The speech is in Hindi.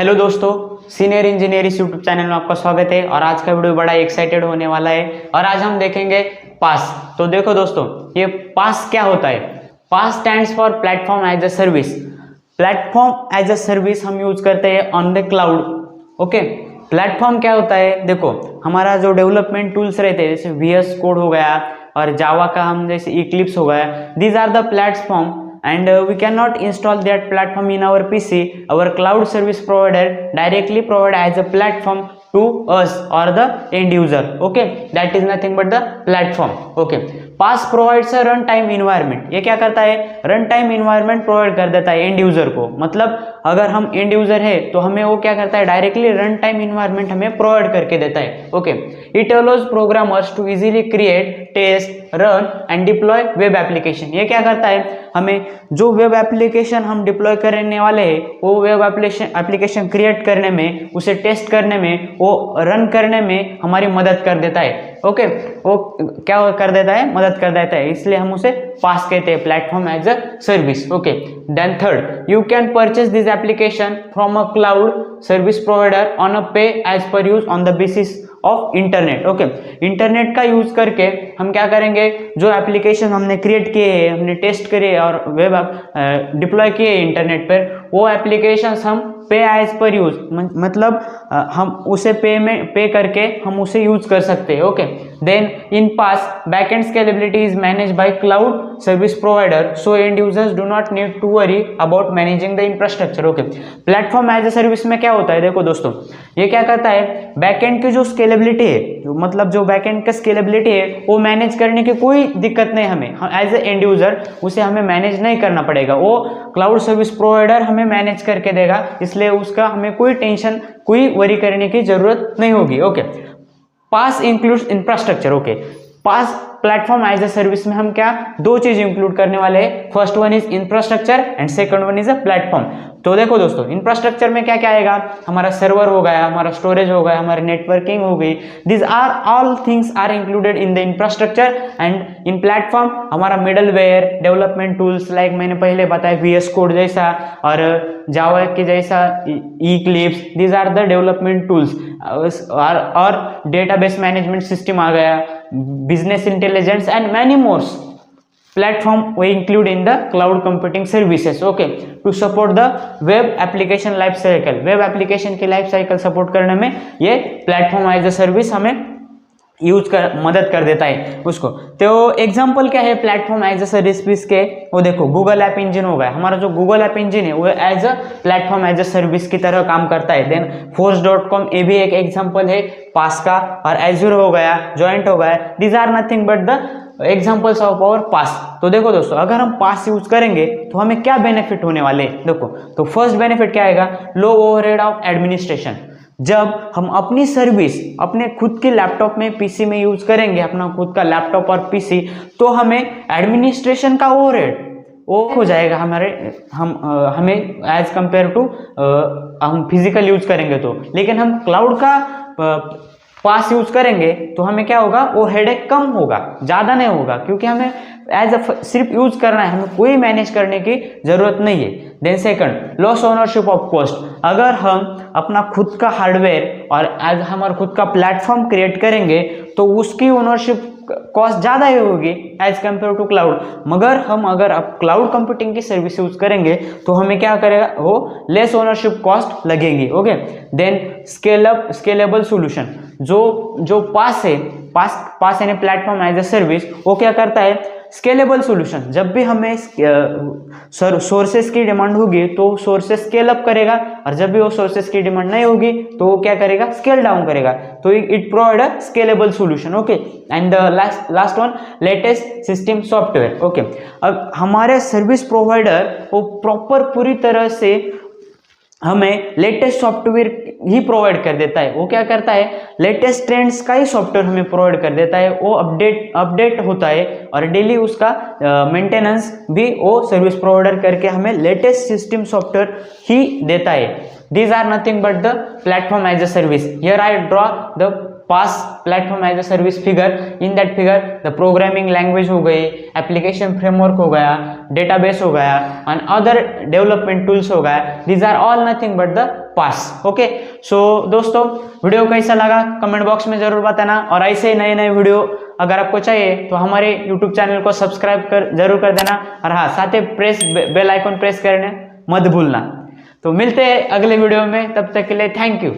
हेलो दोस्तों, सीनियर इंजीनियर इस यूट्यूब चैनल में आपका स्वागत है। और आज का वीडियो बड़ा एक्साइटेड होने वाला है और आज हम देखेंगे पास। तो देखो दोस्तों, ये पास क्या होता है। PaaS stands for platform as a service. Platform as a service हम यूज करते हैं on the cloud. Okay, platform क्या होता है, देखो हमारा जो डेवलपमेंट टूल्स रहते हैं जैसे VS कोड हो गया और जावा का हम जैसे इक्लिप्स हो गया, these are the platform and we cannot install that platform in our PC. Our cloud service provider directly provide as a platform to us or the end user. Okay, that is nothing but the platform. Okay, PaaS provides a run time environment. ये क्या करता है, रन टाइम इन्वायरमेंट प्रोवाइड कर देता है एंड यूजर को। मतलब अगर हम एंड यूजर है तो हमें वो क्या करता है, डायरेक्टली रन टाइम इन्वायरमेंट हमें प्रोवाइड करके देता है। Okay, it allows programmers to easily create, test, run and deploy web application. ये क्या करता है, हमें जो वेब एप्लीकेशन हम डिप्लॉय करने वाले हैं वो वेब एप्लीकेशन क्रिएट करने में, उसे टेस्ट करने में, वो रन करने में हमारी मदद कर देता है। ओके, वो क्या कर देता है, मदद कर देता है, इसलिए हम उसे पास कहते हैं, platform as a service. Okay, then third, you can purchase this application from a cloud service provider on a pay as per use on the basis of internet. Okay, internet का यूज करके हम क्या करेंगे, जो एप्लीकेशन हमने क्रिएट किए हैं, हमने टेस्ट करे और वेब डिप्लॉय किए इंटरनेट पर, वो एप्लीकेशंस हम पे एज पर यूज, मतलब हम उसे पे करके हम उसे यूज कर सकते हैं। Okay, then in PaaS backend scalability is manage by cloud service provider, so end users do not need to worry about managing the infrastructure. Okay, platform as a service में क्या होता है, देखो दोस्तों ये क्या करता है, बैकएंड की जो स्केलेबिलिटी है, मतलब जो बैकएंड का स्केलेबिलिटी है वो मैनेज करने की कोई दिक्कत नहीं हमें, एज ए एंड यूजर उसे हमें मैनेज नहीं करना पड़ेगा, वो क्लाउड सर्विस प्रोवाइडर हमें मैनेज करके देगा, इसलिए उसका हमें कोई टेंशन, कोई वरी करने की जरूरत नहीं होगी। Okay, PaaS includes infrastructure. Okay, PaaS platform as a service में हम क्या दो चीज इंक्लूड करने वाले हैं, first one is infrastructure and second one is a platform. तो देखो दोस्तों, इंफ्रास्ट्रक्चर में क्या क्या आएगा, हमारा सर्वर हो गया, हमारा स्टोरेज हो गया, हमारी नेटवर्किंग हो गई, this are all things are included in the infrastructure. And in platform हमारा मिडलवेयर, डेवलपमेंट टूल्स लाइक मैंने पहले बताया VS कोड जैसा और जावा के जैसा Eclipse, this are the development tools. और डेटाबेस मैनेजमेंट सिस्टम आ गया, business intelligence and many mores platform we include in the cloud computing services. Okay, to support the web application life cycle, web application की लाइफ साइकिल सपोर्ट करने में ये प्लेटफॉर्म एज अ सर्विस हमें मदद कर देता है उसको। तो एग्जांपल क्या है प्लेटफॉर्म एज अ सर्विस के, वो देखो गूगल ऐप इंजन हो गया, हमारा जो गूगल ऐप इंजन है वो as a platform as a service की तरह काम करता है। देन force.com ये भी एक एग्जांपल है पास का, और एज्योर हो गया, जॉइंट हो गया, these are nothing but the examples of our PaaS. तो देखो दोस्तों, अगर हम पास यूज करेंगे तो हमें क्या बेनिफिट होने वाले हैं, देखो तो फर्स्ट बेनिफिट क्या आएगा, लो ओवरहेड ऑफ एडमिनिस्ट्रेशन। जब हम अपनी सर्विस अपने खुद के लैपटॉप में, पीसी में यूज करेंगे, अपना खुद का लैपटॉप और पीसी, तो हमें एडमिनिस्ट्रेशन का ओवरहेड वो हो जाएगा हमें एज कंपेयर टू हम फिजिकल यूज करेंगे तो। लेकिन हम क्लाउड का पास यूज करेंगे तो हमें क्या होगा, वो हेडेक कम होगा, ज्यादा नहीं होगा, क्योंकि हमें एज अ सिर्फ यूज करना है, हमें कोई मैनेज करने की जरूरत नहीं है। Then second, loss ownership of cost. अगर हम अपना खुद का हार्डवेयर और एज हमारा खुद का प्लेटफॉर्म क्रिएट करेंगे तो उसकी ओनरशिप कॉस्ट ज्यादा ही होगी एज कंपेयर टू क्लाउड। मगर हम अगर अब क्लाउड कंप्यूटिंग की सर्विस यूज करेंगे तो हमें क्या करेगा, वो लेस ओनरशिप कॉस्ट लगेगी। Okay, then scalable solution. जो पास है, पास यानी प्लेटफॉर्म एज अ सर्विस, वो क्या करता है, स्केलेबल सोल्यूशन। जब भी हमें सोर्सेस की डिमांड होगी तो सोर्सेस स्केल अप करेगा, और जब भी वो सोर्सेस की डिमांड नहीं होगी तो वो क्या करेगा, स्केल डाउन करेगा। तो it provide a scalable solution. Okay, and the last one, latest system software. Okay, अब हमारे सर्विस प्रोवाइडर वो प्रॉपर पूरी तरह से हमें लेटेस्ट सॉफ्टवेयर ही प्रोवाइड कर देता है। वो क्या करता है, लेटेस्ट ट्रेंड्स का ही सॉफ्टवेयर हमें प्रोवाइड कर देता है, वो अपडेट होता है, और डेली उसका मेंटेनेंस भी वो सर्विस प्रोवाइडर करके हमें लेटेस्ट सिस्टम सॉफ्टवेयर ही देता है। These are nothing but the platform as a service. Here I draw the PaaS platform as a service figure, in that figure the programming language हो गई, एप्लीकेशन फ्रेमवर्क हो गया, डेटाबेस हो गया एंड अदर डेवलपमेंट टूल्स हो गया, these are all nothing but the PaaS. Okay, so दोस्तों वीडियो कैसा लगा कमेंट बॉक्स में जरूर बताना, और ऐसे नए नए वीडियो अगर आपको चाहिए तो हमारे यूट्यूब चैनल को सब्सक्राइब जरूर कर देना, और हाँ साथ ही बेल आइकन प्रेस करने मत भूलना। तो मिलते हैं अगले वीडियो में, तब तक के लिए थैंक यू।